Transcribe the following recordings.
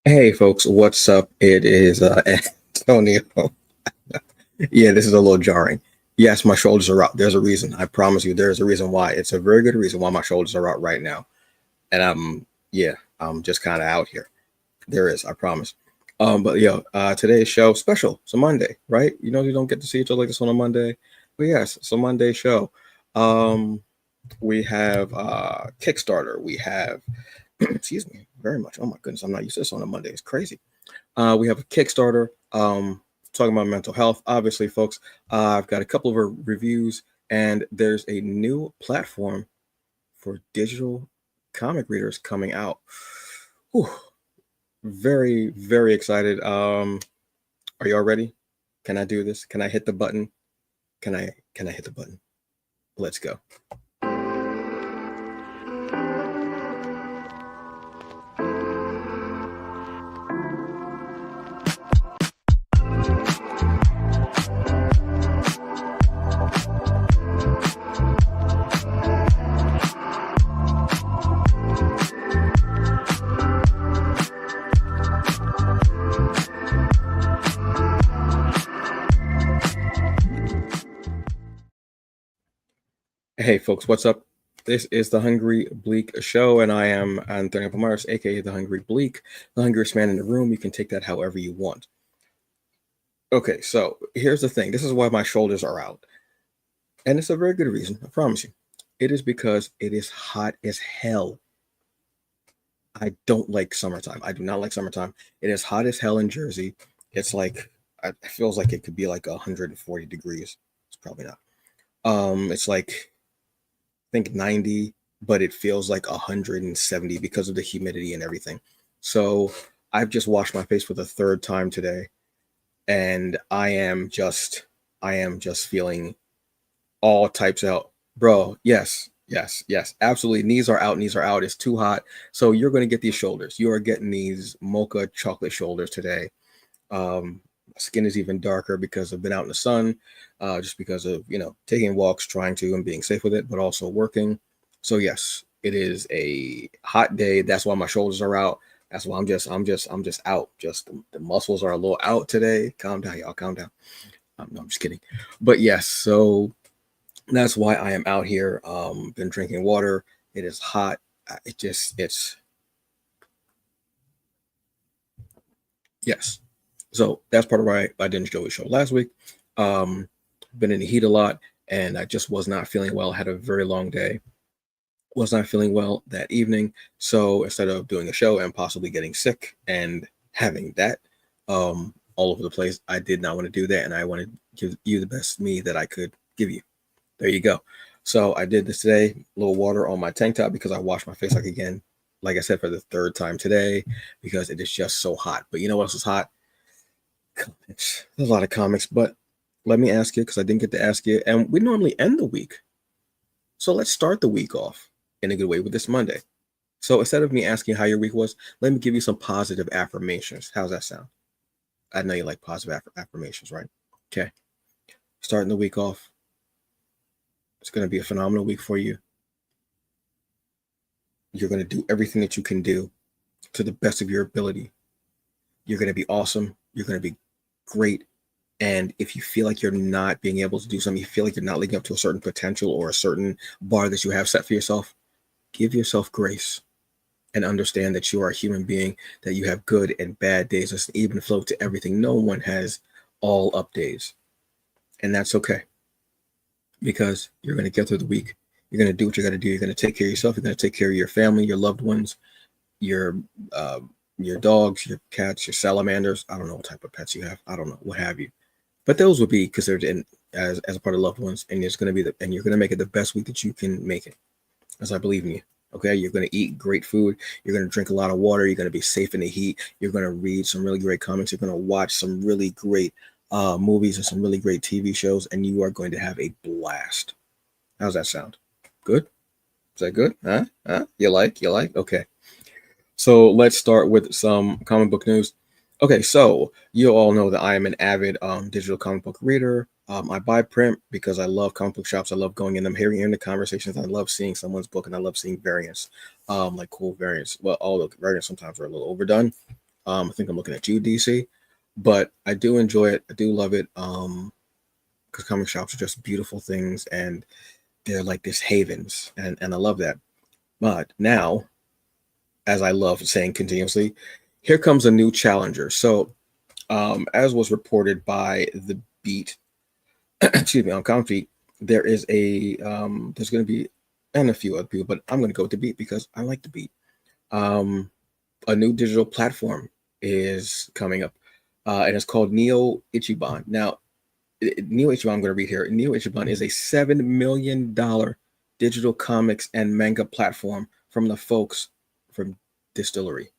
Hey folks, what's up? It is Antonio. Yeah, this is a little jarring. Yes, my shoulders are out. There's a reason. I promise you, there's a reason why. It's a very good reason why my shoulders are out right now. And I'm just kind of out here. There is, I promise. But today's show special. It's a Monday, right? You know, you don't get to see each other like this on a Monday. But yes, it's a Monday show. Um, we have Kickstarter. We have, excuse me, very much. Oh my goodness, I'm not used to this on a Monday. It's crazy. We have a Kickstarter talking about mental health. Obviously, folks, I've got a couple of reviews, and there's a new platform for digital comic readers coming out. Whew. Very, very excited. Are y'all ready? Can I do this? Can I hit the button? Can I hit the button? Let's go. Hey folks, what's up? This is the Hungry Bleak Show, and I am Antonio Pomares, aka the Hungry Bleak, the hungriest man in the room. You can take that however you want. Okay, so here's the thing. This is why my shoulders are out. And it's a very good reason, I promise you. It is because it is hot as hell. I don't like summertime. I do not like summertime. It is hot as hell in Jersey. It's like it feels like it could be like 140 degrees. It's probably not. It's like I think 90, but it feels like 170 because of the humidity and everything. So I've just washed my face for the third time today, and I am just feeling all types out, bro. Yes, absolutely. Knees are out. Knees are out. It's too hot. So you're going to get these shoulders. You are getting these mocha chocolate shoulders today. Skin is even darker because I've been out in the sun, just because of taking walks, trying to, and being safe with it, but also working. So yes, it is a hot day. That's why my shoulders are out. That's why I'm just out. Just the muscles are a little out today. Calm down, y'all. Calm down. No, I'm just kidding. But yes, so that's why I am out here. Been drinking water. It is hot. It's yes. So that's part of why I didn't show the show last week. Been in the heat a lot, and I just was not feeling well. I had a very long day. Was not feeling well that evening. So instead of doing a show and possibly getting sick and having that all over the place, I did not want to do that, and I wanted to give you the best me that I could give you. There you go. So I did this today. A little water on my tank top because I washed my face like I said, for the third time today because it is just so hot. But you know what else is hot? Comics. There's a lot of comics, but let me ask you because I didn't get to ask you. And we normally end the week. So let's start the week off in a good way with this Monday. So instead of me asking how your week was, let me give you some positive affirmations. How's that sound? I know you like positive affirmations, right? Okay. Starting the week off. It's going to be a phenomenal week for you. You're going to do everything that you can do to the best of your ability. You're going to be awesome. You're going to be great. And if you feel like you're not being able to do something, you feel like you're not living up to a certain potential or a certain bar that you have set for yourself, give yourself grace and understand that you are a human being, that you have good and bad days. There's an even flow to everything. No one has all up days. And that's okay because you're going to get through the week. You're going to do what you got to do. You're going to take care of yourself. You're going to take care of your family, your loved ones, your dogs, your cats, your salamanders. I don't know what type of pets you have. I don't know, what have you. But those would be considered as a part of loved ones, and it's going to be and you're going to make it the best week that you can make it, as I believe in you. Okay, you're going to eat great food. You're going to drink a lot of water. You're going to be safe in the heat. You're going to read some really great comics. You're going to watch some really great movies and some really great TV shows, and you are going to have a blast. How's that sound? Good? Is that good? Huh? You like? Okay. So let's start with some comic book news. Okay, so you all know that I am an avid digital comic book reader. I buy print because I love comic book shops. I love going in them, hearing the conversations. I love seeing someone's book, and I love seeing variants, like cool variants. Well, all the variants sometimes are a little overdone. I think I'm looking at you, DC, but I do enjoy it. I do love it. Because comic shops are just beautiful things, and they're like this havens, and I love that. But now, as I love saying continuously, here comes a new challenger. So, as was reported by the Beat, excuse me, on Comfy, there is there's going to be, and a few other people, but I'm going to go with the Beat because I like the Beat. Um, a new digital platform is coming up, and it's called Neo Ichiban. Now, Neo Ichban, I'm going to read here. Neo Ichban is a $7 million digital comics and manga platform from the folks from Distillery.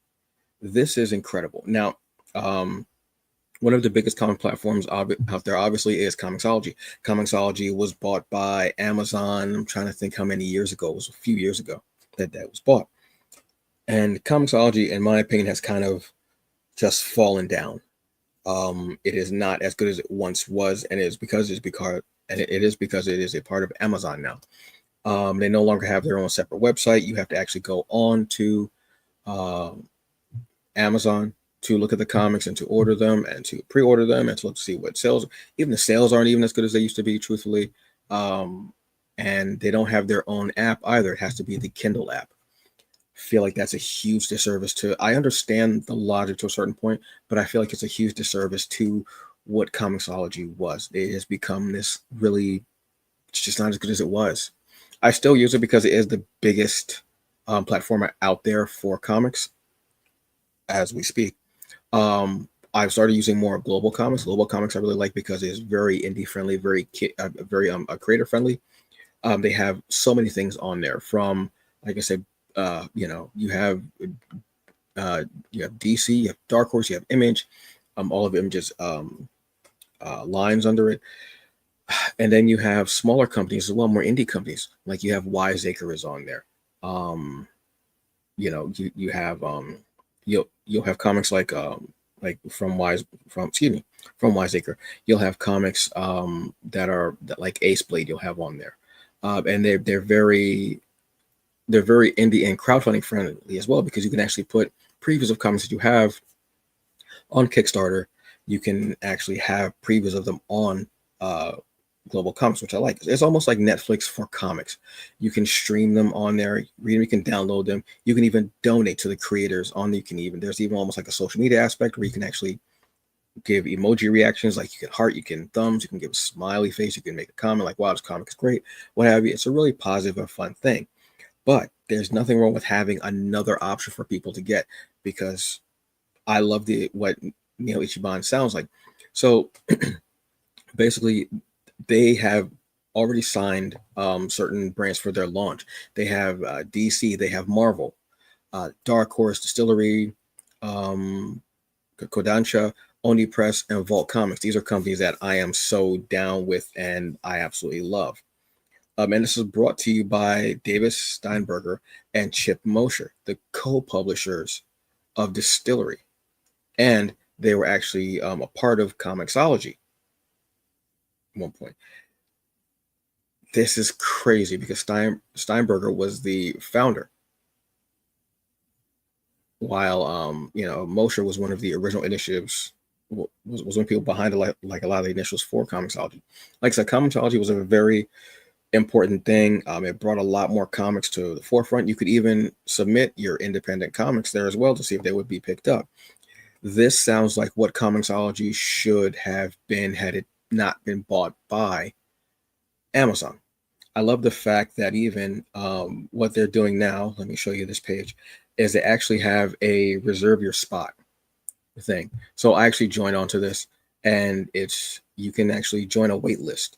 This is incredible. Now, um, one of the biggest comic platforms out there obviously is Comixology. Comixology was bought by Amazon. I'm trying to think how many years ago. It was a few years ago that was bought. And Comixology, in my opinion, has kind of just fallen down. It is not as good as it once was, and it is because it is a part of Amazon now. They no longer have their own separate website. You have to actually go on to uh, Amazon to look at the comics and to order them and to pre-order them and to look to see what sales. Even the sales aren't even as good as they used to be, truthfully. Um, and they don't have their own app either. It has to be the Kindle app. Feel like that's a huge disservice to. I understand the logic to a certain point, but I feel like it's a huge disservice to what Comixology was. It has become this really, it's just not as good as it was. I still use it because it is the biggest platform out there for comics as we speak. I've started using more Global Comics. Global Comics I really like because it's very indie friendly, very creator friendly. They have so many things on there from, like I said, you have DC, you have Dark Horse, you have Image, all of Image's lines under it, and then you have smaller companies as well, more indie companies. Like you have Wiseacre is on there. Um, you have you'll have comics like from Wiseacre. You'll have comics that like Ace Blade. You'll have on there, and they're very indie and crowdfunding friendly as well because you can actually put previews of comics that you have on Kickstarter. You can actually have previews of them on Global Comics, which I like. It's almost like Netflix for comics. You can stream them on there, read them, you can download them. You can even donate to the creators on there. There's even almost like a social media aspect where you can actually give emoji reactions, like you can heart, you can thumbs, you can give a smiley face, you can make a comment like, wow, this comic is great, what have you. It's a really positive and fun thing. But there's nothing wrong with having another option for people to get because I love what Neo Ichiban sounds like. So basically, they have already signed certain brands for their launch. They have DC, they have Marvel, Dark Horse, Distillery, um, Kodansha, Oni Press, and Vault Comics. These are companies that I am so down with and I absolutely love. And this is brought to you by Davis Steinberger and Chip Mosher, the co-publishers of Distillery. And they were actually a part of Comixology at one point. This is crazy because Steinberger was the founder, while Mosher was one of the original initiatives. Was one of the people behind like a lot of the initials for Comixology. Like I said, Comixology was a very important thing. It brought a lot more comics to the forefront. You could even submit your independent comics there as well to see if they would be picked up. This sounds like what Comixology should have been had it not been bought by Amazon. I love the fact that even what they're doing now, let me show you this page, is they actually have a reserve your spot thing. So I actually joined onto this, and you can actually join a wait list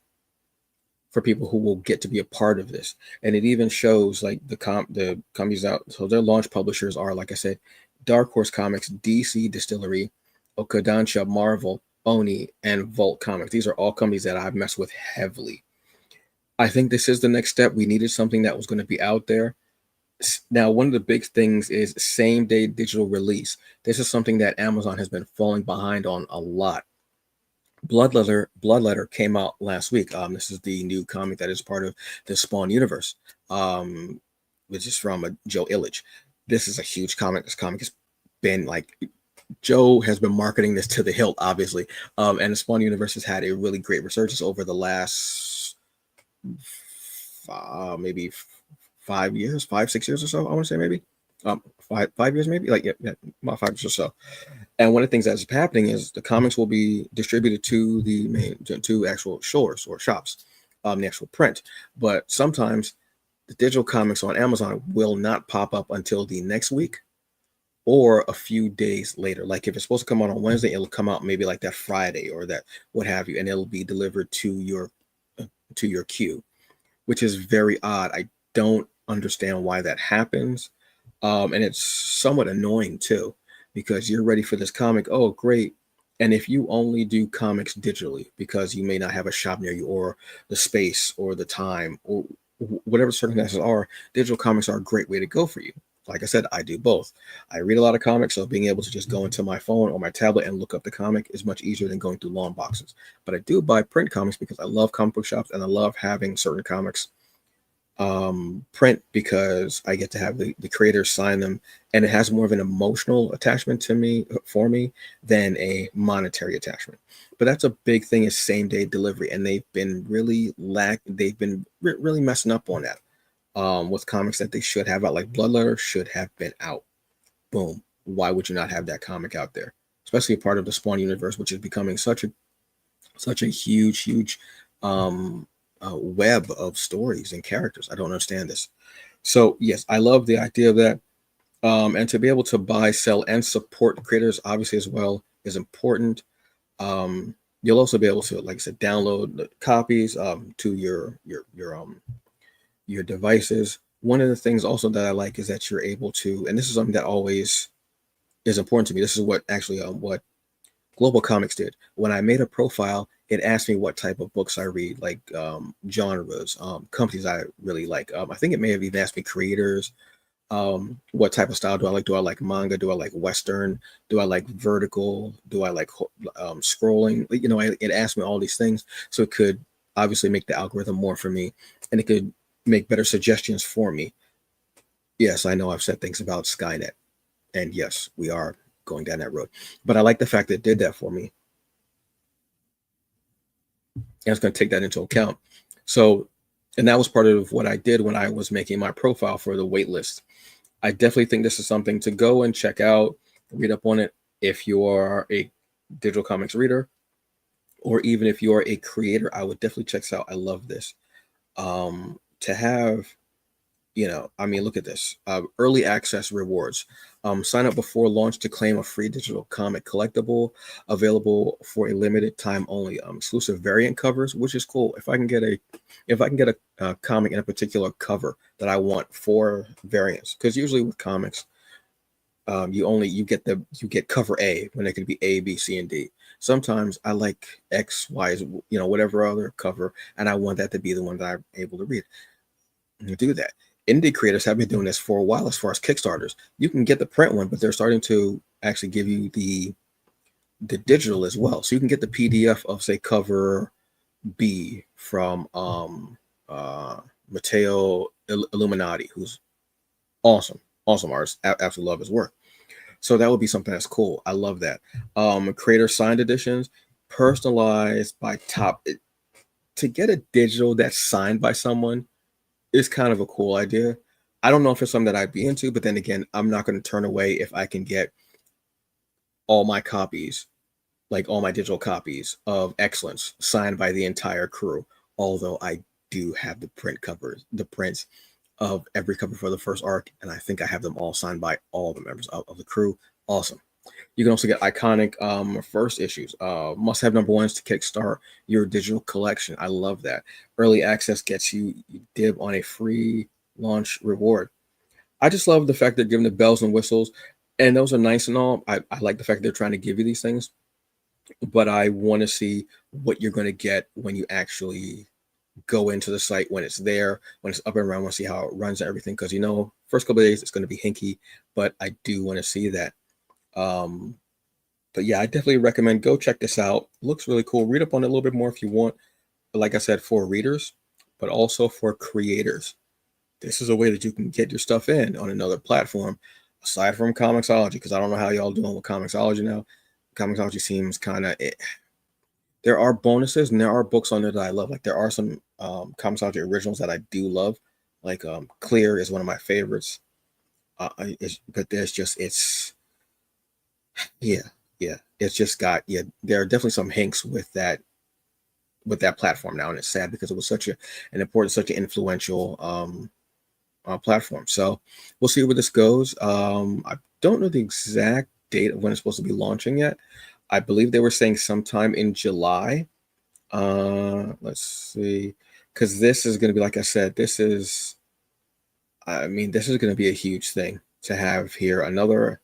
for people who will get to be a part of this. And it even shows like the companies out. So their launch publishers are, like I said, Dark Horse Comics, DC Distillery, Okadansha, Marvel, Oni, and Vault Comics. These are all companies that I've messed with heavily. I think this is the next step. We needed something that was going to be out there. Now, one of the big things is same day digital release. This is something that Amazon has been falling behind on a lot. Bloodletter came out last week. This is the new comic that is part of the Spawn universe, which is from Joe Illich. This is a huge comic. This comic has been like Joe has been marketing this to the hilt, obviously. And the Spawn universe has had a really great resurgence over the last maybe 5 years, 5, 6 years or so. I want to say maybe 5 years, maybe like yeah, about 5 years or so. And one of the things that's happening is the comics will be distributed to the to actual stores or shops, the actual print. But sometimes the digital comics on Amazon will not pop up until the next week or a few days later. Like if it's supposed to come out on Wednesday, it'll come out maybe like that Friday or that what have you, and it'll be delivered to your queue, which is very odd. I don't understand why that happens. And it's somewhat annoying too, because you're ready for this comic. Oh, great. And if you only do comics digitally, because you may not have a shop near you or the space or the time or whatever circumstances are, digital comics are a great way to go for you. Like I said, I do both. I read a lot of comics, so being able to just go into my phone or my tablet and look up the comic is much easier than going through long boxes. But I do buy print comics because I love comic book shops and I love having certain comics print because I get to have the creators sign them, and it has more of an emotional attachment to me for me than a monetary attachment. But that's a big thing is same day delivery, and they've been really they've been really messing up on that with comics that they should have out, like Bloodletter should have been out. Boom. Why would you not have that comic out there? Especially a part of the Spawn universe, which is becoming such a huge web of stories and characters. I don't understand this. So yes, I love the idea of that. And to be able to buy, sell, and support creators, obviously as well, is important. You'll also be able to, like I said, download the copies to your devices. One of the things also that I like is that you're able to, and this is something that always is important to me. This is what actually what Global Comics did. When I made a profile, it asked me what type of books I read, like genres, companies I really like. I think it may have even asked me creators. What type of style do I like? Do I like manga? Do I like Western? Do I like vertical? Do I like scrolling? It asked me all these things, so it could obviously make the algorithm more for me, and it could make better suggestions for me. Yes, I know I've said things about Skynet, and yes, we are going down that road. But I like the fact that it did that for me. I was going to take that into account. So, and that was part of what I did when I was making my profile for the waitlist. I definitely think this is something to go and check out, read up on it if you are a digital comics reader, or even if you are a creator. I would definitely check this out. I love this. To have, I mean, look at this. Early access rewards. Sign up before launch to claim a free digital comic collectible available for a limited time only. Exclusive variant covers, which is cool. If I can get a comic in a particular cover that I want for variants, because usually with comics, you get cover A when it could be A, B, C, and D. Sometimes I like X, Y, whatever other cover, and I want that to be the one that I'm able to read. Do that. Indie creators have been doing this for a while as far as Kickstarters. You can get the print one, but they're starting to actually give you the digital as well. So you can get the PDF of, say, cover B from Matteo Illuminati, who's awesome artist. Absolutely love his work. So that would be something that's cool. I love that. Creator signed editions, personalized by top. To get a digital that's signed by someone is kind of a cool idea. I don't know if it's something that I'd be into, but then again, I'm not going to turn away if I can get all my copies, like all my digital copies of Excellence signed by the entire crew. Although I do have the prints of every cover for the first arc, and I think I have them all signed by all the members of the crew. Awesome. You can also get iconic first issues. Must have number ones to kickstart your digital collection. I love that. Early access gets you dib on a free launch reward. I just love the fact they're giving the bells and whistles, and those are nice and all. I like the fact they're trying to give you these things, but I want to see what you're going to get when you actually go into the site, when it's there, when it's up and around. I want to see how it runs and everything, because first couple of days it's going to be hinky, but I do want to see that. But yeah, I definitely recommend go check this out. Looks really cool. Read up on it a little bit more if you want. But like I said, for readers, but also for creators. This is a way that you can get your stuff in on another platform. aside from Comixology, because I don't know how y'all doing with Comixology now. Comixology seems kind of it. There are bonuses and there are books on there that I love. Like there are some Comixology originals that I do love. Like Clear is one of my favorites. But there's just yeah, yeah. It's just got there are definitely some hinks with that platform now, and it's sad because it was such an important, such an influential platform. So we'll see where this goes. I don't know the exact date of when it's supposed to be launching yet. I believe they were saying sometime in July. Let's see, because this is going to be, like I said, this is going to be a huge thing to have here. Another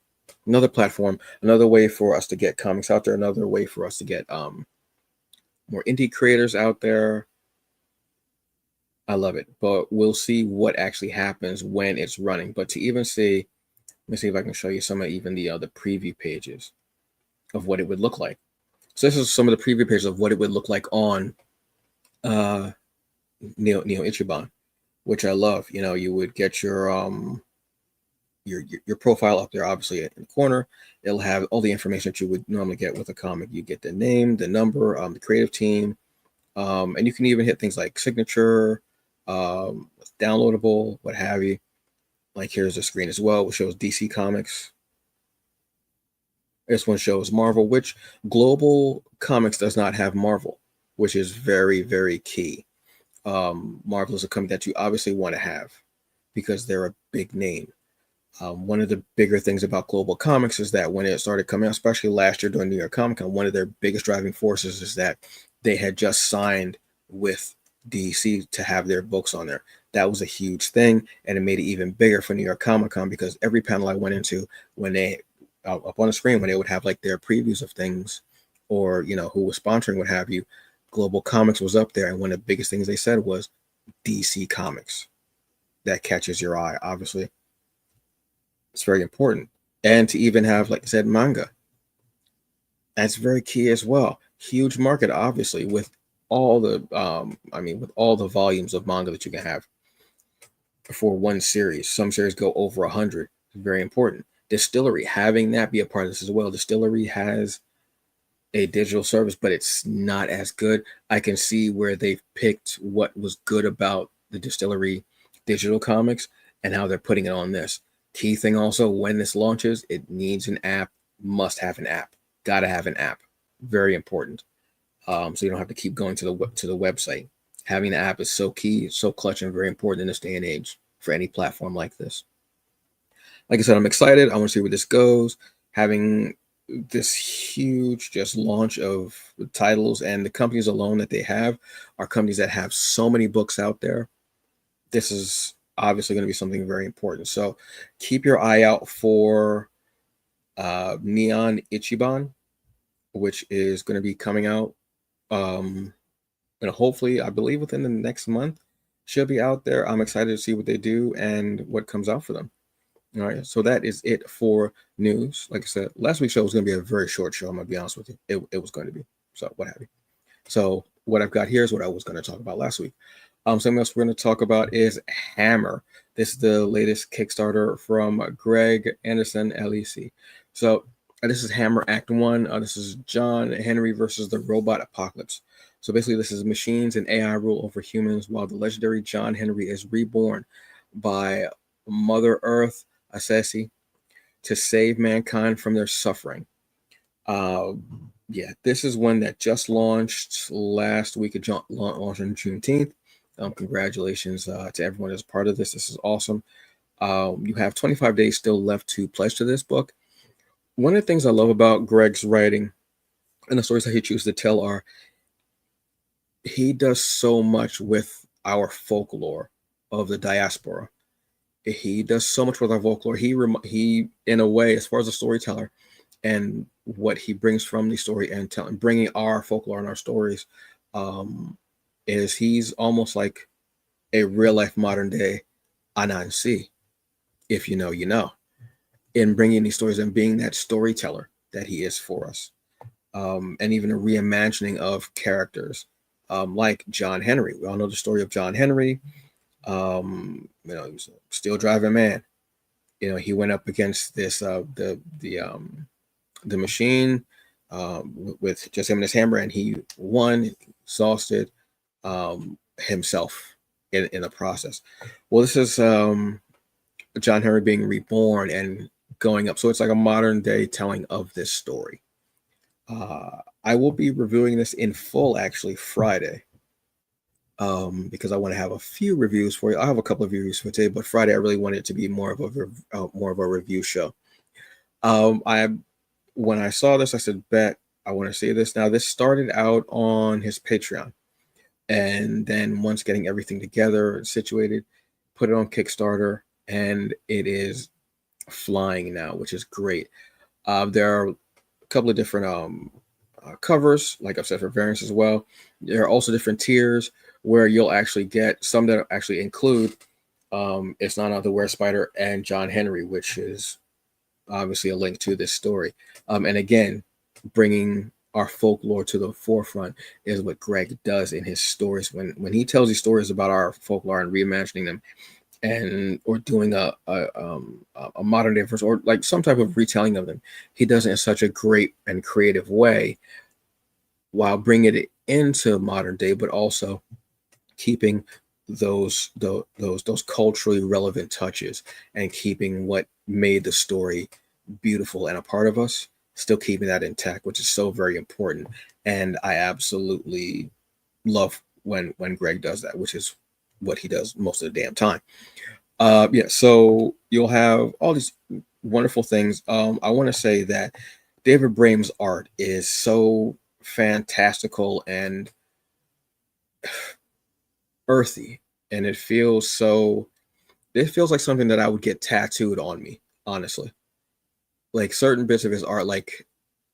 platform, another way for us to get comics out there, another way for us to get more indie creators out there. I love it, but we'll see what actually happens when it's running. But to even see, let me see if I can show you some of even the preview pages of what it would look like. So this is some of the preview pages of what it would look like on Neon Ichban, which I love. You know, you would get your profile up there, obviously in the corner. It'll have all the information that you would normally get with a comic. You get the name, the number, the creative team, and you can even hit things like signature, downloadable, what have you. Like here's the screen as well, which shows DC Comics. This one shows Marvel, which Global Comics does not have Marvel, which is very, very key. Marvel is a company that you obviously want to have because they're a big name. One of the bigger things about Global Comics is that when it started coming out, especially last year during New York Comic Con, one of their biggest driving forces is that they had just signed with DC to have their books on there. That was a huge thing, and it made it even bigger for New York Comic Con because every panel I went into, when they up on the screen, when they would have like their previews of things, or who was sponsoring, what have you, Global Comics was up there, and one of the biggest things they said was DC Comics. That catches your eye, obviously. It's very important. And to even have, like I said, manga. That's very key as well. Huge market, obviously, with all the with all the volumes of manga that you can have for one series. Some series go over 100. It's very important. Distillery, having that be a part of this as well. Distillery has a digital service, but it's not as good. I can see where they've picked what was good about the Distillery digital comics and how they're putting it on this. Key thing also, when this launches, it needs an app, must have an app, gotta have an app. Very important. So you don't have to keep going to the website. Having an app is so key, so clutch, and very important in this day and age for any platform like this. Like I said, I'm excited. I want to see where this goes. Having this huge just launch of titles, and the companies alone that they have are companies that have so many books out there. This is obviously going to be something very important. So keep your eye out for Neon Ichban, which is going to be coming out and hopefully, I believe within the next month, should be out there. I'm excited to see what they do and what comes out for them. All right, so that is it for news. Like I said, last week's show was going to be a very short show. I'm going to be honest with you. It was going to be. So what have you. So what I've got here is what I was going to talk about last week. Something else we're going to talk about is Hammer. This is the latest Kickstarter from Greg Anderson, LEC. So this is Hammer Act 1. This is John Henry versus the Robot Apocalypse. So basically, this is machines and AI rule over humans while the legendary John Henry is reborn by Mother Earth Assesi to save mankind from their suffering. This is one that just launched last week. It launched on Juneteenth. Congratulations to everyone that's part of this. This is awesome. You have 25 days still left to pledge to this book. One of the things I love about Greg's writing and the stories that he chooses to tell are he does so much with our folklore of the diaspora. He does so much with our folklore. He, in a way, as far as a storyteller, and what he brings from the story and bringing our folklore and our stories, is he's almost like a real life modern day Anansi, if you know, you know, in bringing these stories and being that storyteller that he is for us, and even a reimagining of characters like John Henry. We all know the story of John Henry. He was a steel driving man. He went up against this the machine, with just him and his hammer, and he won, exhausted himself in the process. Well, this is John Henry being reborn and going up. So it's like a modern day telling of this story. I will be reviewing this in full actually Friday, because I want to have a few reviews for you. I have a couple of reviews for today, but Friday I really want it to be more of a review show. I When I saw this, I said, "Bet I want to see this." Now, this started out on his Patreon, and then once getting everything together and situated, put it on Kickstarter, and it is flying now, which is great. There are a couple of different covers, like I've said, for variants as well. There are also different tiers where you'll actually get some that actually include It's Not Another Were Spider and John Henry, which is obviously a link to this story. And again, bringing our folklore to the forefront is what Greg does in his stories. When he tells these stories about our folklore and reimagining them, and or doing a modern day version, or like some type of retelling of them, he does it in such a great and creative way, while bringing it into modern day, but also keeping those culturally relevant touches, and keeping what made the story beautiful and a part of us, still keeping that intact, which is so very important. And I absolutely love when Greg does that, which is what he does most of the damn time. Yeah, so you'll have all these wonderful things. I want to say that David Brahm's art is so fantastical and earthy, and it feels like something that I would get tattooed on me, honestly. Like certain bits of his art, like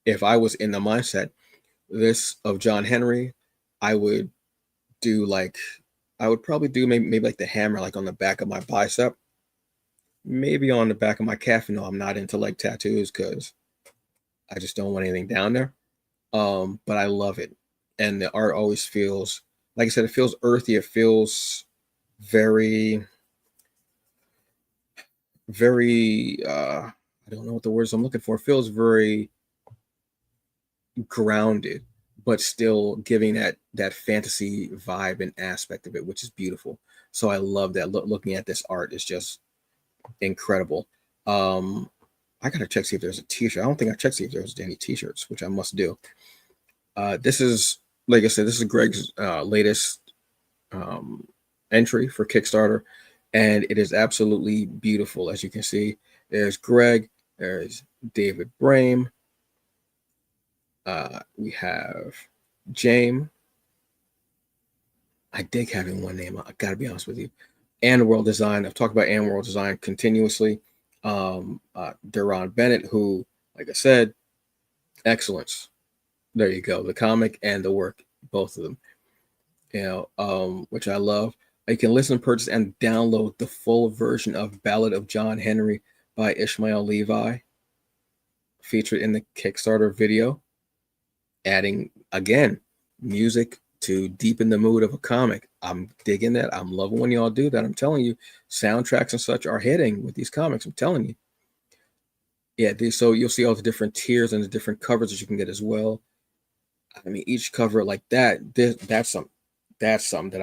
if I was in the mindset this of John Henry, I would do like I would probably do maybe like the hammer like on the back of my bicep, maybe on the back of my calf. No, I'm not into like tattoos because I just don't want anything down there. But I love it. And the art always feels, like I said, it feels earthy. It feels very, very, I don't know what the words I'm looking for. It feels very grounded, but still giving that fantasy vibe and aspect of it, which is beautiful. So I love that. Looking at this art is just incredible. Um, I gotta check see if there's a t-shirt. I don't think I checked see if there's any t-shirts, which I must do. This is, like I said, this is Greg's latest um, entry for Kickstarter, and it is absolutely beautiful. As you can see, there's Greg, there's David Brame, we have James. I dig having one name. I gotta be honest with you. And World Design. I've talked about And World Design continuously. Deron Bennett, who, like I said, excellence. There you go. The comic and the work, both of them. Which I love. You can listen, purchase, and download the full version of Ballad of John Henry by Ishmael Levi, featured in the Kickstarter video, adding again music to deepen the mood of a comic. I'm digging that. I'm loving when y'all do that. I'm telling you, soundtracks and such are hitting with these comics. I'm telling you. Yeah, so you'll see all the different tiers and the different covers that you can get as well. I mean, each cover like that's something that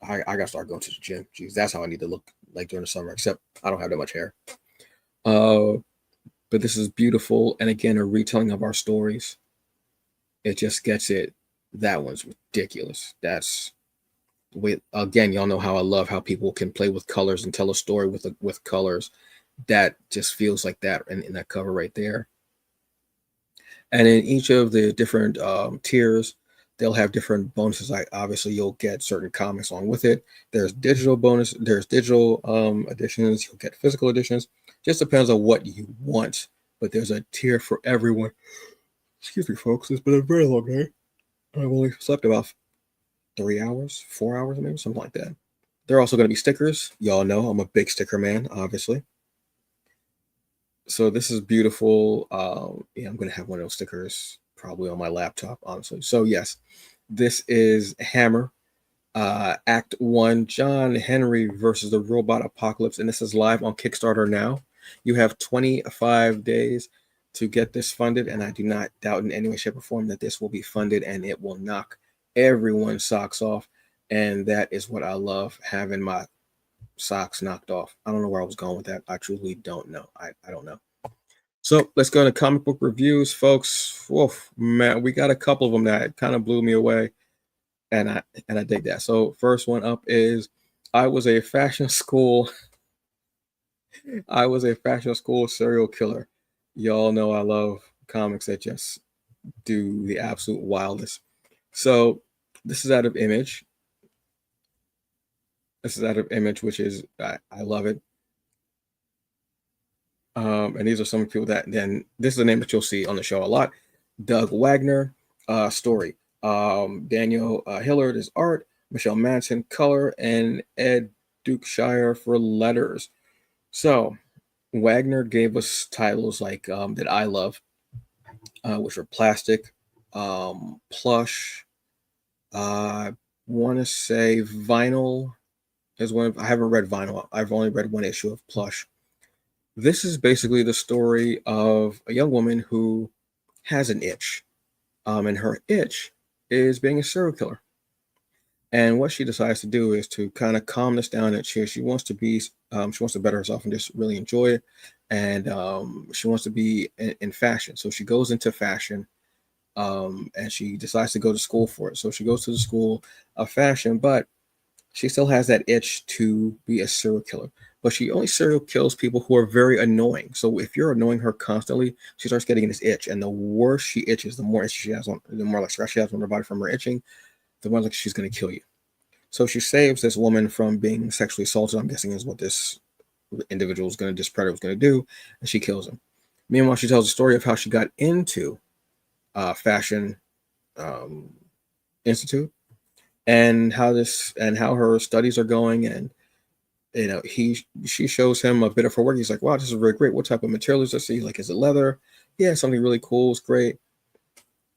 I gotta start going to the gym. Jeez, that's how I need to look like during the summer, except I don't have that much hair. But this is beautiful, and again, a retelling of our stories. It just gets it. That one's ridiculous. That's wait again. Y'all know how I love how people can play with colors and tell a story with colors. That just feels like that in that cover right there. And in each of the different tiers, they'll have different bonuses. Like obviously, you'll get certain comics along with it. There's digital bonus. There's digital editions. You'll get physical editions. Just depends on what you want. But there's a tier for everyone. Excuse me, folks. It's been a very long day. I've only slept about 3 hours, 4 hours, maybe something like that. There are also going to be stickers. Y'all know I'm a big sticker man, obviously. So this is beautiful. Yeah, I'm going to have one of those stickers probably on my laptop, honestly. So yes, this is Hammer. Act 1, John Henry versus the Robot Apocalypse, and this is live on Kickstarter now. You have 25 days to get this funded, and I do not doubt in any way, shape, or form that this will be funded and it will knock everyone's socks off. And that is what I love, having my socks knocked off. I don't know where I was going with that. I truly don't know. I don't know. So let's go to comic book reviews, folks. Woof, man, we got a couple of them that kind of blew me away, and I dig that. So first one up is I was a fashion school I was a fashion school serial killer. Y'all know I love comics that just do the absolute wildest. So this is out of Image. This is out of Image, which is I love it. And these are some people that then this is a name that you'll see on the show a lot. Doug Wagner, story. Daniel Hillard is art. Michelle Manson color, and Ed Dukeshire for letters. So Wagner gave us titles like that I love, which are Plastic, Plush. I want to say Vinyl is one. I haven't read Vinyl. I've only read one issue of Plush. This is basically the story of a young woman who has an itch, and her itch is being a serial killer. And what she decides to do is to kind of calm this down, and she wants to be she wants to better herself and just really enjoy it, and she wants to be in fashion. So she goes into fashion, and she decides to go to school for it. So she goes to the school of fashion, but she still has that itch to be a serial killer. But she only serial kills people who are very annoying. So if you're annoying her constantly, she starts getting this itch, and the worse she itches, the more itch she has on, the more like scratch she has on her body from her itching, the more like she's going to kill you. So she saves this woman from being sexually assaulted, I'm guessing is what this individual is going to, this predator was going to do, and she kills him. Meanwhile, she tells the story of how she got into Fashion Institute, and how her studies are going, and she shows him a bit of her work. He's like, wow, this is really great. What type of material is this? He's like, is it leather? Yeah, something really cool. It's great.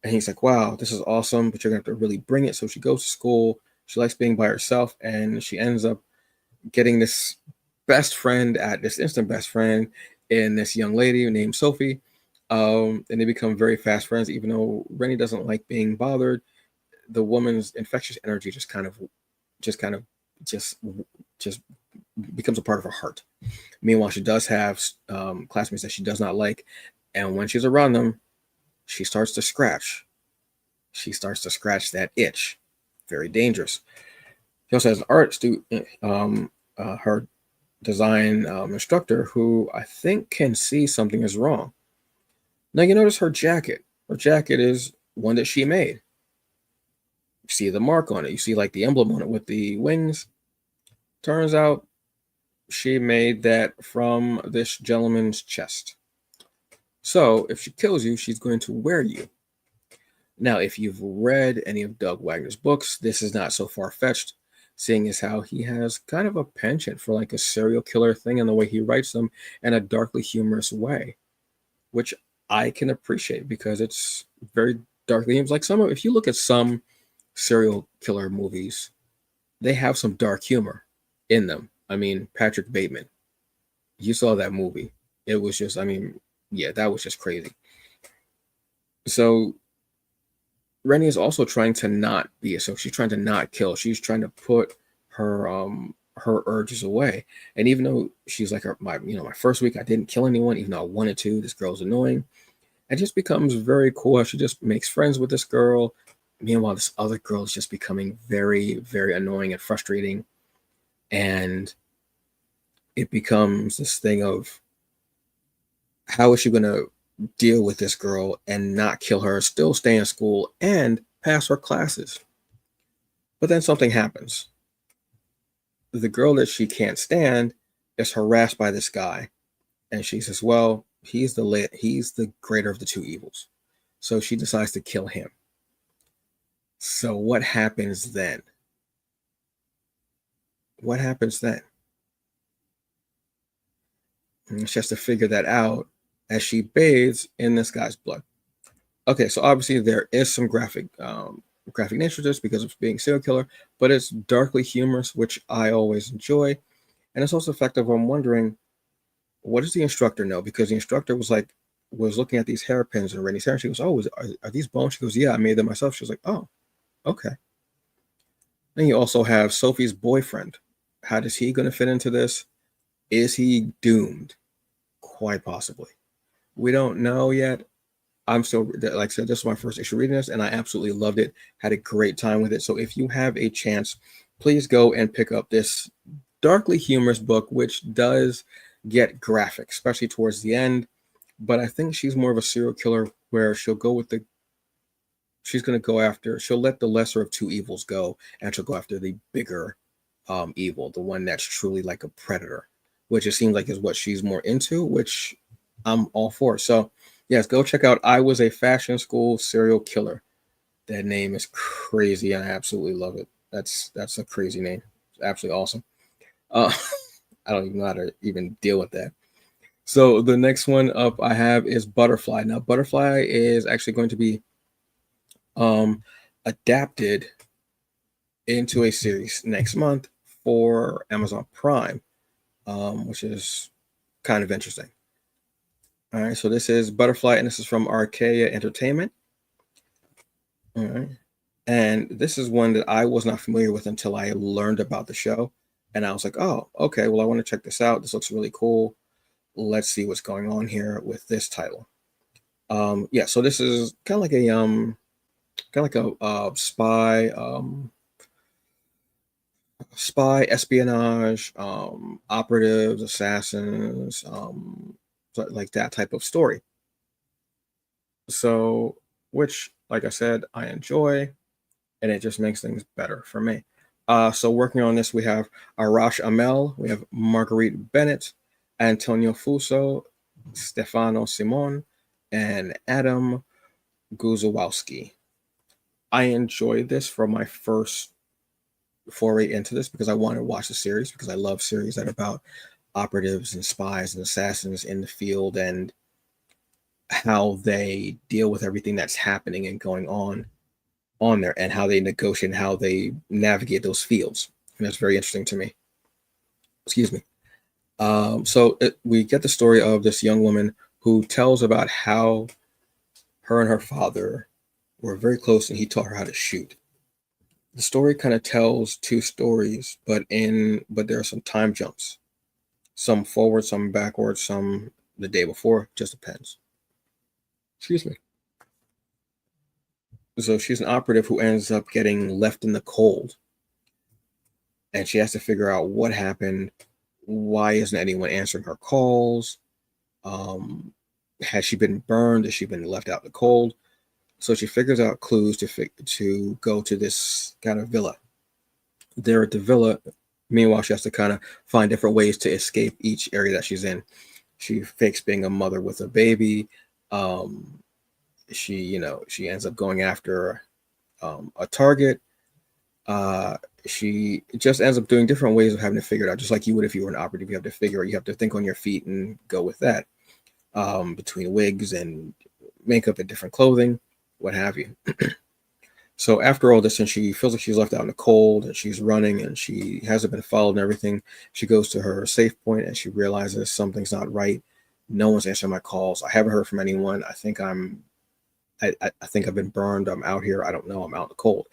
And he's like, wow, this is awesome, but you're going to have to really bring it. So she goes to school. She likes being by herself, and she ends up getting this instant best friend in this young lady named Sophie. And they become very fast friends, even though Rennie doesn't like being bothered. The woman's infectious energy just becomes a part of her heart. Meanwhile, she does have classmates that she does not like, and when she's around them, she starts to scratch. She starts to scratch that itch. Very dangerous. She also has an art student, her design instructor, who I think can see something is wrong. Now you notice her jacket. Her jacket is one that she made. You see the mark on it. You see like the emblem on it with the wings. Turns out she made that from this gentleman's chest. So if she kills you, she's going to wear you. Now, if you've read any of Doug Wagner's books, this is not so far-fetched, seeing as how he has kind of a penchant for like a serial killer thing and the way he writes them in a darkly humorous way, which I can appreciate because it's very darkly humorous. Like if you look at some serial killer movies, they have some dark humor in them. I mean, Patrick Bateman, you saw that movie. It was just, yeah, that was just crazy. So Rennie is also trying to not be so she's trying to not kill. She's trying to put her urges away. And even though she's like my first week I didn't kill anyone, even though I wanted to, this girl's annoying. It just becomes very cool how she just makes friends with this girl. Meanwhile, this other girl is just becoming very, very annoying and frustrating. And it becomes this thing of how is she going to deal with this girl and not kill her, still stay in school, and pass her classes. But then something happens. The girl that she can't stand is harassed by this guy. And she says, well, he's the greater of the two evils. So she decides to kill him. So what happens then? What happens then? And she has to figure that out as she bathes in this guy's blood. Okay, so obviously there is some graphic graphic nature to this because of being serial killer, but it's darkly humorous, which I always enjoy. And it's also effective. I'm wondering, what does the instructor know? Because the instructor was looking at these hairpins and Rennie's hair. And she goes, "Oh, are these bones?" She goes, "Yeah, I made them myself." She was like, "Oh, okay." Then you also have Sophie's boyfriend. How is he going to fit into this? Is he doomed? Quite possibly. We don't know yet. I'm still, like I said, this was my first issue reading this, and I absolutely loved it. Had a great time with it. So if you have a chance, please go and pick up this darkly humorous book, which does get graphic, especially towards the end. But I think she's more of a serial killer where she'll go with she's going to go after, she'll let the lesser of two evils go, and she'll go after the bigger evil, the one that's truly like a predator, which it seems like is what she's more into, which I'm all for. So yes, go check out I Was a Fashion School Serial Killer. That name is crazy, and I absolutely love it. That's a crazy name. It's absolutely awesome. Uh, I don't even know how to even deal with that. So the next one up I have is Butterfly. Now, Butterfly is actually going to be adapted into a series next month for Amazon Prime, which is kind of interesting. All right, so this is Butterfly, and this is from Archaea Entertainment. All right, and this is one that I was not familiar with until I learned about the show, and I was like, "Oh, okay. Well, I want to check this out. This looks really cool. Let's see what's going on here with this title." Yeah, so this is kind of like a spy espionage, operatives, assassins, like that type of story. So, which, like I said, I enjoy, and it just makes things better for me. So working on this, we have Arash Amel, we have Marguerite Bennett, Antonio Fuso, Stefano Simon, and Adam Guzowski. I enjoyed this for my first foray into this because I wanted to watch the series because I love series that are about operatives and spies and assassins in the field and how they deal with everything that's happening and going on there and how they negotiate and how they navigate those fields. And that's very interesting to me. Excuse me. We get the story of this young woman who tells about how her and her father were very close and he taught her how to shoot. The story kind of tells two stories, but there are some time jumps. Some forward, some backward, some the day before, just depends. Excuse me. So she's an operative who ends up getting left in the cold. And she has to figure out what happened. Why isn't anyone answering her calls? Has she been burned? Has she been left out in the cold? So she figures out clues to go to this kind of villa. There at the villa, meanwhile, she has to kind of find different ways to escape each area that she's in. She fakes being a mother with a baby. She ends up going after a target. She just ends up doing different ways of having to figure it out, just like you would if you were an operative. You have to think on your feet and go with that. Between wigs and makeup and different clothing, what have you. So after all this, and she feels like she's left out in the cold and she's running and she hasn't been followed and everything, she goes to her safe point and she realizes something's not right. No one's answering my calls. I haven't heard from anyone. I think I've been burned. I'm out here. I don't know. I'm out in the cold.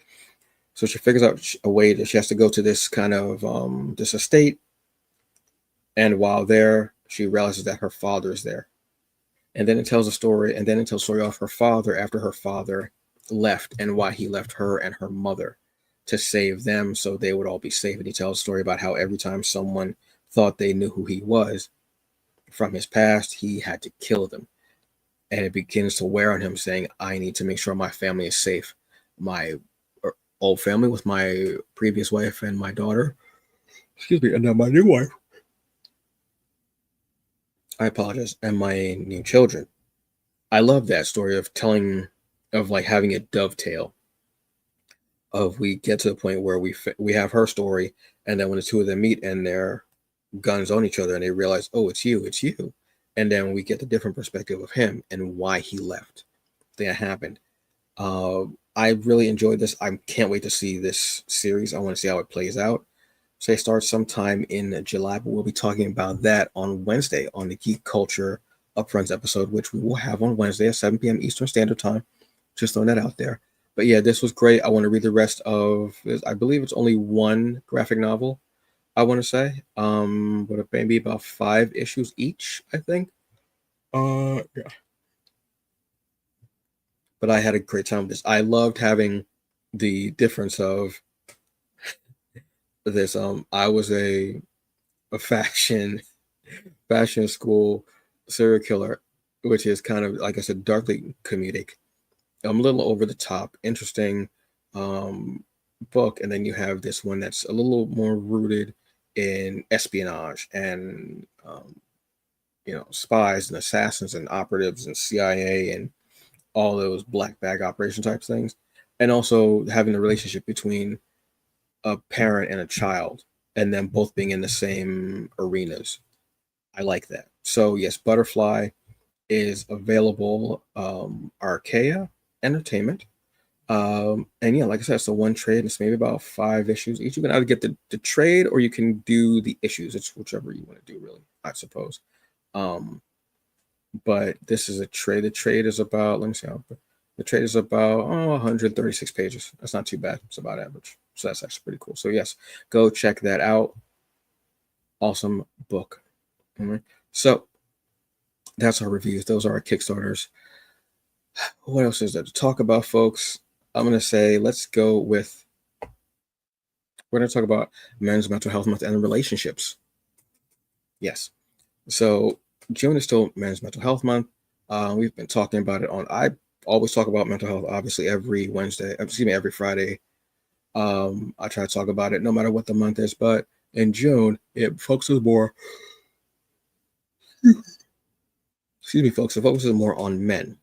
So she figures out a way that she has to go to this kind of this estate. And while there, she realizes that her father is there. And then it tells a story, and then it tells a story of her father after her father left and why he left her and her mother to save them so they would all be safe. And he tells a story about how every time someone thought they knew who he was from his past, he had to kill them. And it begins to wear on him, saying, I need to make sure my family is safe. My old family with my previous wife and my daughter, excuse me, and now my new wife. I apologize, and my new children. I love that story of like having a dovetail. Of we get to the point where we have her story, and then when the two of them meet and their guns on each other, and they realize, oh, it's you, and then we get the different perspective of him and why he left. That happened. I really enjoyed this. I can't wait to see this series. I want to see how it plays out. Say it starts sometime in July, but we'll be talking about that on Wednesday on the Geek Culture Upfronts episode, which we will have on Wednesday at 7 p.m. Eastern Standard Time. Just throwing that out there. But yeah, this was great. I want to read the rest of this. I believe it's only one graphic novel, I want to say. But maybe about 5 issues each, I think. Yeah. But I had a great time with this. I loved having the difference of this. I was a fashion school serial killer, which is kind of, like I said, darkly comedic. I'm a little over the top, interesting book, and then you have this one that's a little more rooted in espionage and spies and assassins and operatives and CIA and all those black bag operation type things, and also having the relationship between a parent and a child, and them both being in the same arenas. I like that. So yes, Butterfly is available. Archaea Entertainment. And yeah, like I said, it's a one trade. It's maybe about 5 issues each. You can either get the trade or you can do the issues. It's whichever you want to do, really, I suppose. Um, but this is a trade. The trade is about, let me see how, the trade is about 136 pages. That's not too bad. It's about average. So that's actually pretty cool. So yes, go check that out. Awesome book. All right. So that's our reviews. Those are our Kickstarters. What else is there to talk about, folks? I'm going to say let's go with, we're going to talk about Men's Mental Health Month and relationships. Yes. So June is still Men's Mental Health Month. We've been talking about it I always talk about mental health, obviously, every Wednesday, every Friday. I try to talk about it no matter what the month is, but in June, it focuses more, excuse me, folks, it focuses more on men.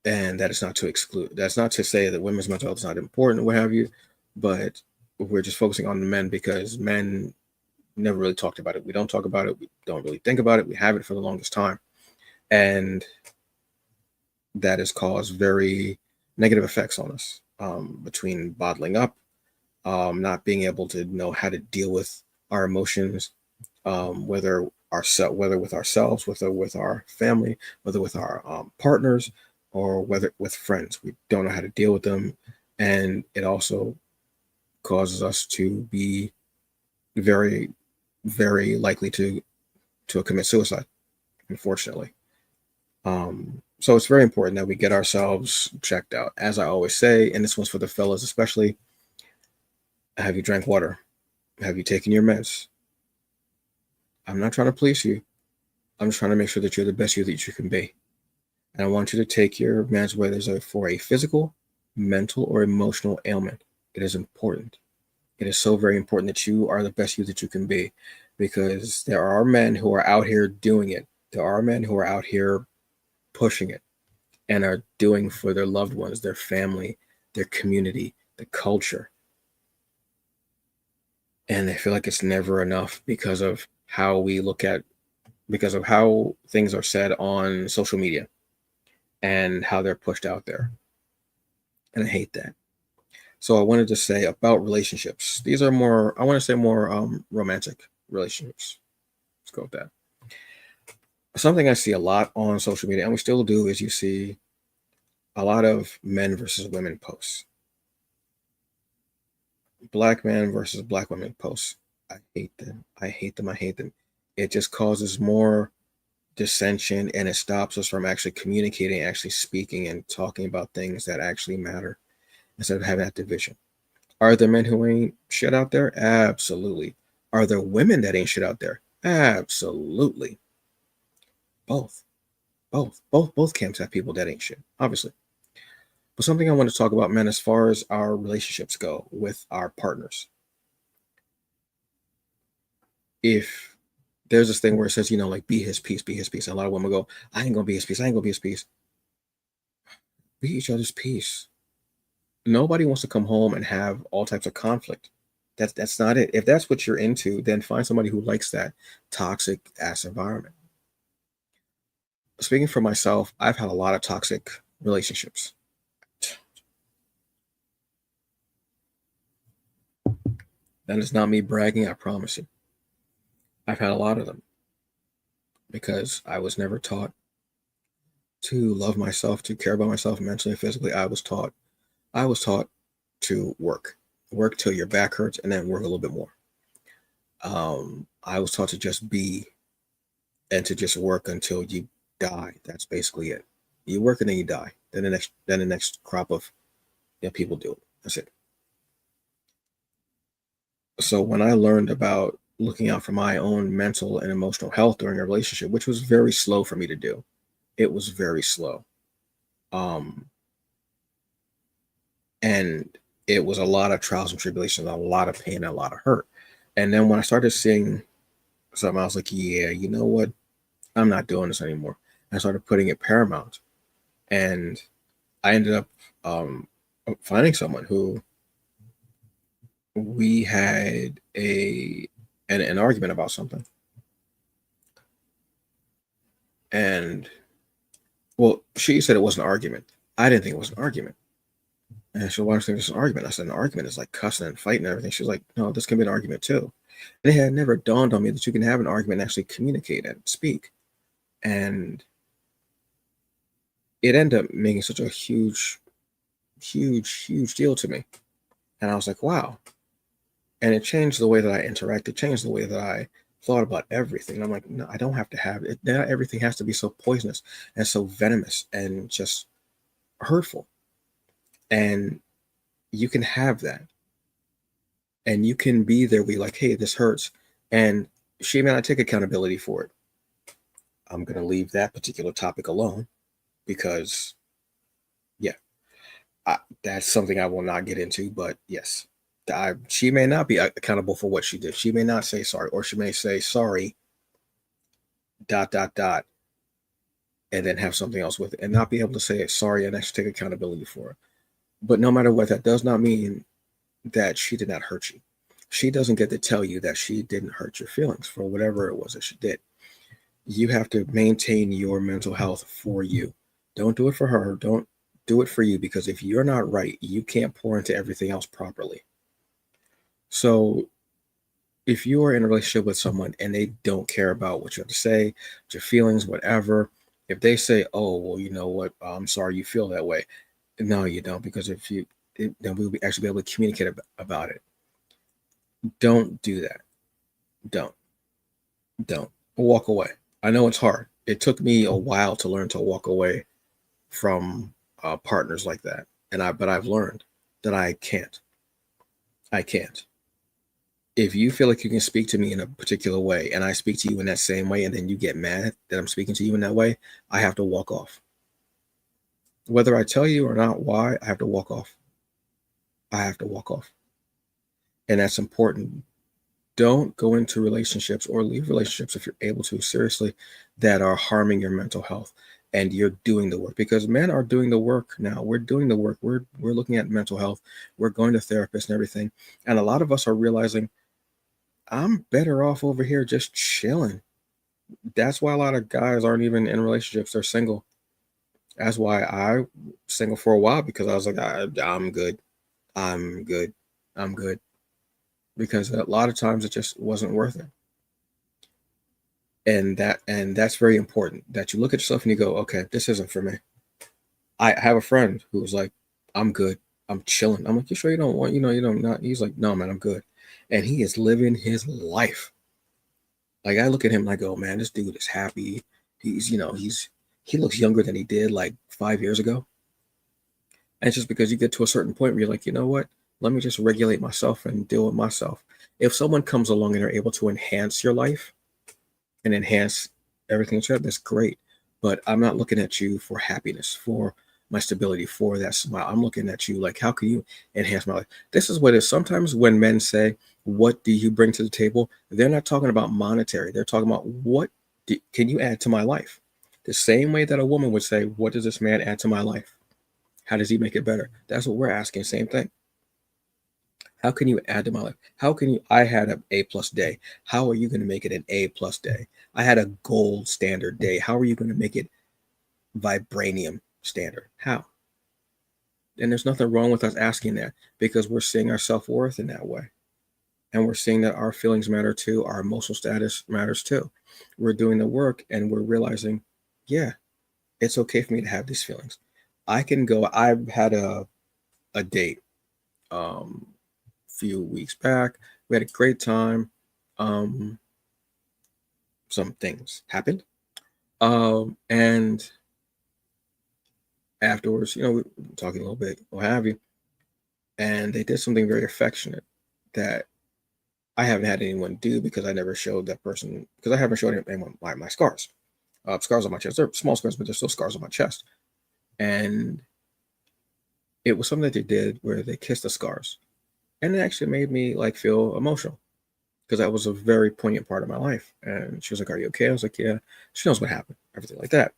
And that is not to exclude, that's not to say that women's mental health is not important, what have you, but we're just focusing on the men because men never really talked about it. We don't talk about it. We don't really think about it. We have it for the longest time. And that has caused very negative effects on us, between bottling up, not being able to know how to deal with our emotions, whether with ourselves, whether with our family, whether with our partners, or whether with friends. We don't know how to deal with them. And it also causes us to be very, very likely to commit suicide, unfortunately. So it's very important that we get ourselves checked out. As I always say, and this one's for the fellas especially, have you drank water? Have you taken your meds? I'm not trying to please you. I'm just trying to make sure that you're the best you that you can be. And I want you to take your meds, whether it's for a physical, mental, or emotional ailment. It is important. It is so very important that you are the best you that you can be, because there are men who are out here doing it. There are men who are out here pushing it and are doing for their loved ones, their family, their community, the culture. And they feel like it's never enough because of how things are said on social media and how they're pushed out there. And I hate that. So I wanted to say about relationships. These are more, I want to say more romantic relationships. Let's go with that. Something I see a lot on social media, and we still do, is you see a lot of men versus women posts. Black men versus black women posts. I hate them. I hate them. I hate them. It just causes more dissension, and it stops us from actually communicating, actually speaking and talking about things that actually matter, instead of having that division. Are there men who ain't shit out there? Absolutely. Are there women that ain't shit out there? Absolutely. Both. Both camps have people that ain't shit, obviously. But something I want to talk about, men, as far as our relationships go with our partners. If there's this thing where it says, like, be his peace, be his peace. And a lot of women go, I ain't gonna be his peace. I ain't gonna be his peace. Be each other's peace. Nobody wants to come home and have all types of conflict. That's not it. If that's what you're into, then find somebody who likes that toxic ass environment. Speaking for myself, I've had a lot of toxic relationships. That is not me bragging, I promise you. I've had a lot of them because I was never taught to love myself, to care about myself mentally and physically. I was taught to work till your back hurts and then work a little bit more. I was taught to just be and to just work until you die. That's basically it. You work and then you die. Then the next crop of people do it. That's it. So when I learned about looking out for my own mental and emotional health during a relationship, which was very slow for me to do, it was very slow. Um, and it was a lot of trials and tribulations, a lot of pain, and a lot of hurt. And then when I started seeing something, I was like, yeah, you know what? I'm not doing this anymore. I started putting it paramount. And I ended up finding someone who we had an argument about something. And well, she said it was an argument. I didn't think it was an argument. And she, why do you think it's an argument? I said, an argument is like cussing and fighting and everything. She was like, no, this can be an argument too. And it had never dawned on me that you can have an argument and actually communicate and speak. And it ended up making such a huge, huge, huge deal to me. And I was like, wow. And it changed the way that I interacted, changed the way that I thought about everything. And I'm like, no, I don't have to have it. Not everything has to be so poisonous and so venomous and just hurtful. And you can have that. And you can be there where you're like, hey, this hurts. And she may not take accountability for it. I'm going to leave that particular topic alone because, yeah, that's something I will not get into. But yes, she may not be accountable for what she did. She may not say sorry, or she may say sorry, dot, dot, dot, and then have something else with it and not be able to say sorry and actually take accountability for it. But no matter what, that does not mean that she did not hurt you. She doesn't get to tell you that she didn't hurt your feelings for whatever it was that she did. You have to maintain your mental health for you. Don't do it for her. Don't do it for you, because if you're not right, you can't pour into everything else properly. So if you are in a relationship with someone and they don't care about what you have to say, your feelings, whatever, if they say, oh, well, you know what, I'm sorry you feel that way. No, you don't, because then we'll actually be able to communicate about it. Don't do that. Don't. Don't. Walk away. I know it's hard. It took me a while to learn to walk away from partners like that, but I've learned that I can't. I can't. If you feel like you can speak to me in a particular way and I speak to you in that same way and then you get mad that I'm speaking to you in that way, I have to walk off. Whether I tell you or not why, I have to walk off. I have to walk off. And that's important. Don't go into relationships or leave relationships, if you're able to, seriously, that are harming your mental health and you're doing the work, because men are doing the work now. We're doing the work. We're looking at mental health. We're going to therapists and everything. And a lot of us are realizing I'm better off over here just chilling. That's why a lot of guys aren't even in relationships. They're single. That's why I single for a while, because I was like, I'm good. I'm good. I'm good. Because a lot of times it just wasn't worth it. And that's very important, that you look at yourself and you go, okay, this isn't for me. I have a friend who was like, I'm good. I'm chilling. I'm like, you sure you don't want, you don't not? He's like, no, man, I'm good. And he is living his life. Like, I look at him and I go, man, this dude is happy. He looks younger than he did like 5 years ago. And it's just because you get to a certain point where you're like, you know what? Let me just regulate myself and deal with myself. If someone comes along and they're able to enhance your life and enhance everything, that's great. But I'm not looking at you for happiness, for my stability, for that smile. I'm looking at you like, how can you enhance my life? This is what it is. Sometimes when men say, what do you bring to the table? They're not talking about monetary. They're talking about, what can you add to my life? The same way that a woman would say, what does this man add to my life? How does he make it better? That's what we're asking. Same thing. How can you add to my life? How can you? I had an A+ day. How are you going to make it an A+ day? I had a gold standard day. How are you going to make it vibranium? standard? How? And there's nothing wrong with us asking that, because we're seeing our self-worth in that way. And we're seeing that our feelings matter too, our emotional status matters too. We're doing the work and we're realizing, yeah, it's okay for me to have these feelings. I've had a date few weeks back. We had a great time. Some things happened. And afterwards, we were talking a little bit, what have you. And they did something very affectionate that I haven't had anyone do, because I never showed that person, because I haven't showed anyone my scars. Scars on my chest. They're small scars, but they're still scars on my chest. And it was something that they did where they kissed the scars. And it actually made me feel emotional, because that was a very poignant part of my life. And she was like, "Are you okay?" I was like, "Yeah." She knows what happened, everything like that.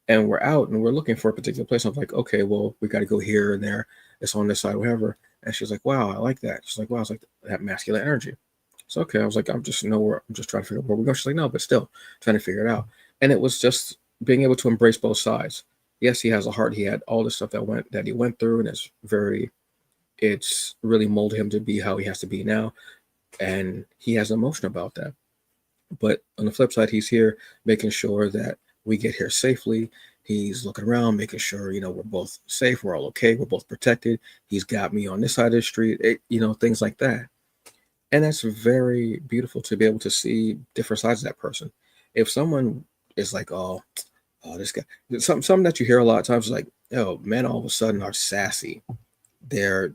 And we're out and we're looking for a particular place. I'm like, "Okay, well, we got to go here and there. It's on this side, whatever." And she's like, "Wow, I like that." She's like, "Wow, it's like that masculine energy." So okay, I was like, I'm just trying to figure out where we're going. She's like, "No, but still trying to figure it out." And it was just being able to embrace both sides. Yes, he has a heart. He had all the stuff that he went through, and it's really molded him to be how he has to be now. And he has emotion about that. But on the flip side, he's here making sure that we get here safely. He's looking around, making sure, we're both safe, we're all okay, we're both protected. He's got me on this side of the street, things like that. And that's very beautiful to be able to see different sides of that person. If someone is like, oh, this guy, something that you hear a lot of times is like, oh, men all of a sudden are sassy. They're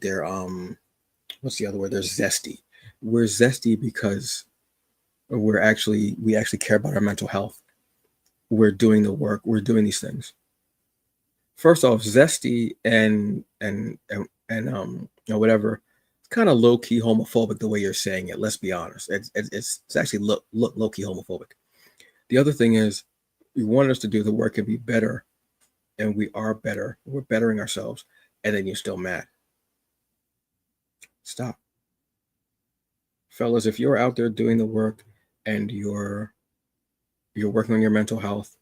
what's the other word? They're zesty. We're zesty because we actually care about our mental health. We're doing the work. We're doing these things. First off, zesty and whatever. It's kind of low key homophobic the way you're saying it. Let's be honest. It's actually low key homophobic. The other thing is, you want us to do the work and be better, and we are better. We're bettering ourselves, and then you're still mad. Stop, fellas. If you're out there doing the work and you're working on your mental health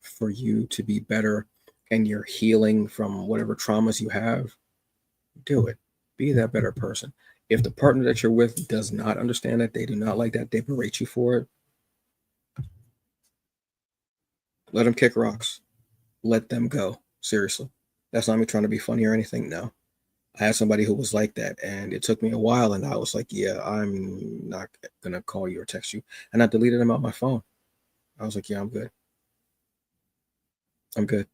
for you to be better, and you're healing from whatever traumas you have, do it. Be that better person. If the partner that you're with does not understand that, they do not like that, they berate you for it, let them kick rocks. Let them go. Seriously. That's not me trying to be funny or anything. No. I had somebody who was like that, and it took me a while, and I was like, yeah, I'm not going to call you or text you. And I deleted them out my phone. I was like, yeah, I'm good. I'm good.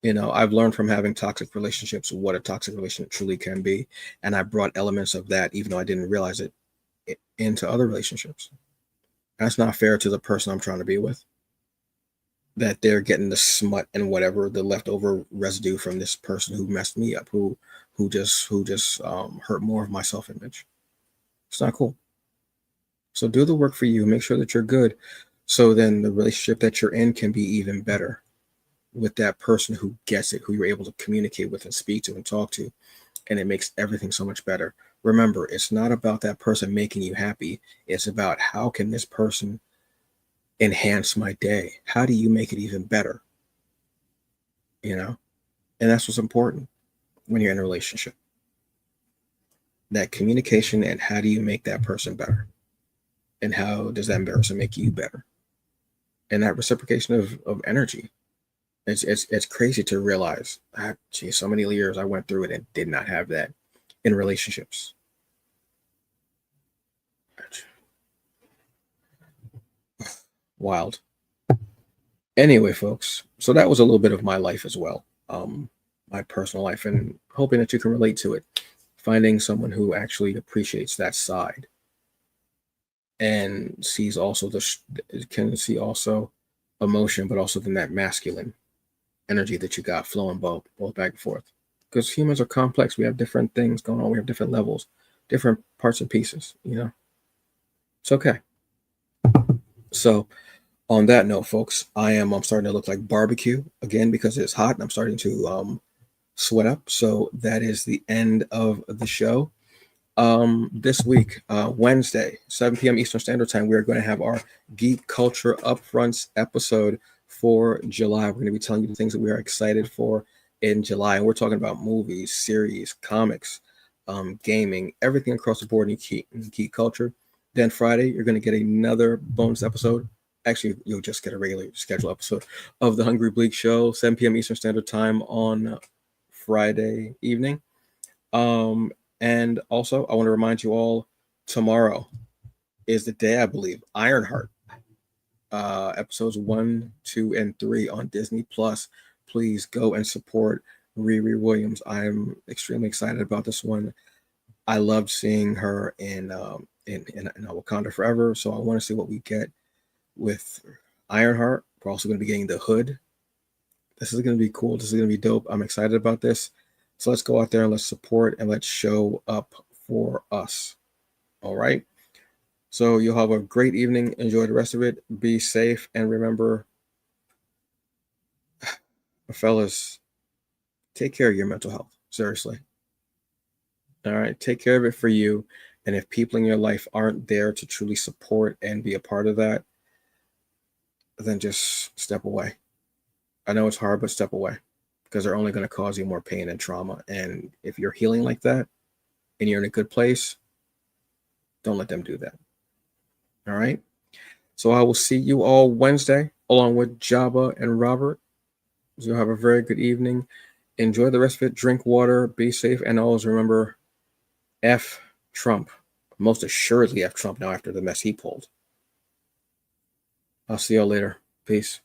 I've learned from having toxic relationships what a toxic relationship truly can be. And I brought elements of that, even though I didn't realize it, into other relationships. That's not fair to the person I'm trying to be with, that they're getting the smut and whatever, the leftover residue from this person who messed me up, who just hurt more of my self-image. It's not cool. So do the work for you. Make sure that you're good. So then the relationship that you're in can be even better with that person who gets it, who you're able to communicate with and speak to and talk to. And it makes everything so much better. Remember, it's not about that person making you happy. It's about, how can this person enhance my day? How do you make it even better? And that's what's important when you're in a relationship. That communication, and how do you make that person better? And how does that person make you better? And that reciprocation of energy. It's crazy to realize, so many years I went through it and did not have that in relationships. Wild. Anyway, folks, so that was a little bit of my life as well, my personal life, and hoping that you can relate to it. Finding someone who actually appreciates that side and sees also can see also emotion, but also then that masculine energy that you got flowing both back and forth. Because humans are complex. We have different things going on. We have different levels, different parts and pieces. It's okay. So on that note, folks, I'm starting to look like barbecue again because it's hot, and I'm starting to sweat up. So that is the end of the show. This week, Wednesday, 7 p.m. Eastern Standard Time, we are going to have our Geek Culture Upfronts episode for July. We're going to be telling you the things that we are excited for in July. And we're talking about movies, series, comics, gaming, everything across the board in geek culture. Then Friday, you're going to get another bonus episode. Actually, you'll just get a regular scheduled episode of the Hungry Bleak Show, 7 p.m. Eastern Standard Time on Friday evening. And also, I want to remind you all, tomorrow is the day, I believe, Ironheart, episodes 1, 2, and 3 on Disney Plus. Please go and support Riri Williams. I'm extremely excited about this one. I loved seeing her in Wakanda Forever, so I want to see what we get with Ironheart. We're also going to be getting the Hood. This is going to be cool. This is going to be dope. I'm excited about this. So let's go out there and let's support and let's show up for us. All right. So you'll have a great evening. Enjoy the rest of it. Be safe. And remember, fellas, take care of your mental health. Seriously. All right. Take care of it for you. And if people in your life aren't there to truly support and be a part of that, then just step away. I know it's hard, but step away, because they're only going to cause you more pain and trauma. And if you're healing like that and you're in a good place, don't let them do that. All right. So I will see you all Wednesday along with Jabba and Robert. So you'll have a very good evening. Enjoy the rest of it. Drink water. Be safe. And always remember, F Trump. Most assuredly F Trump now after the mess he pulled. I'll see y'all later. Peace.